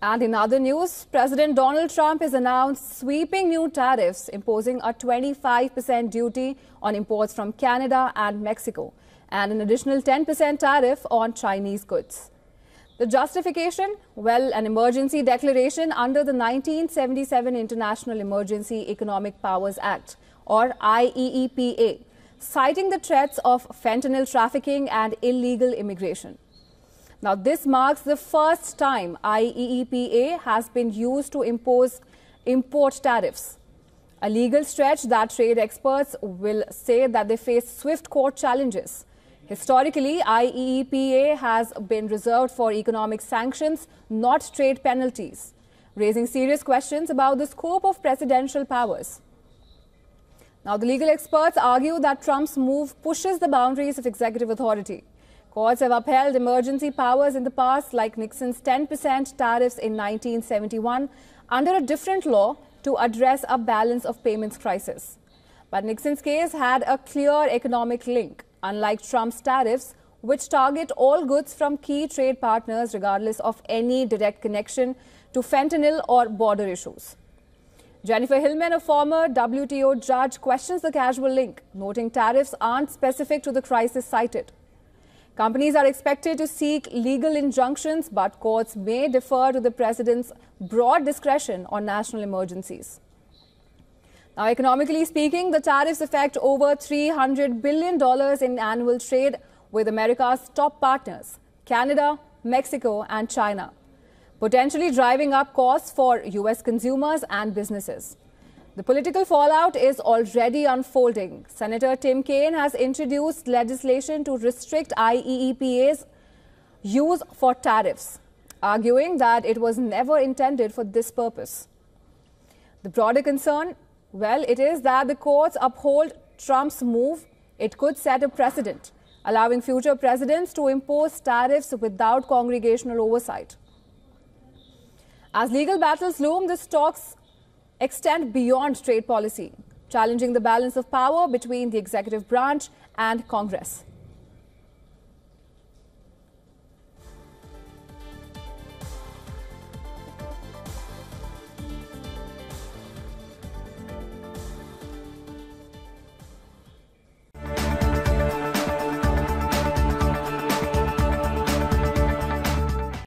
And in other news, President Donald Trump has announced sweeping new tariffs, imposing a 25% duty on imports from Canada and Mexico, and an additional 10% tariff on Chinese goods. The justification? Well, an emergency declaration under the 1977 International Emergency Economic Powers Act, or IEEPA, citing the threats of fentanyl trafficking and illegal immigration. Now, this marks the first time IEEPA has been used to impose import tariffs, a legal stretch that trade experts will say that they face swift court challenges. Historically, IEEPA has been reserved for economic sanctions, not trade penalties, raising serious questions about the scope of presidential powers. Now, the legal experts argue that Trump's move pushes the boundaries of executive authority. Courts have upheld emergency powers in the past, like Nixon's 10% tariffs in 1971, under a different law to address a balance of payments crisis. But Nixon's case had a clear economic link, unlike Trump's tariffs, which target all goods from key trade partners regardless of any direct connection to fentanyl or border issues. Jennifer Hillman, a former WTO judge, questions the casual link, noting tariffs aren't specific to the crisis cited. Companies are expected to seek legal injunctions, but courts may defer to the president's broad discretion on national emergencies. Now, economically speaking, the tariffs affect over $300 billion in annual trade with America's top partners, Canada, Mexico, and China, potentially driving up costs for U.S. consumers and businesses. The political fallout is already unfolding. Senator Tim Kaine has introduced legislation to restrict IEEPA's use for tariffs, arguing that it was never intended for this purpose. The broader concern, well, it is that the courts uphold Trump's move. It could set a precedent, allowing future presidents to impose tariffs without congressional oversight. As legal battles loom, the talks extend beyond trade policy, challenging the balance of power between the executive branch and Congress.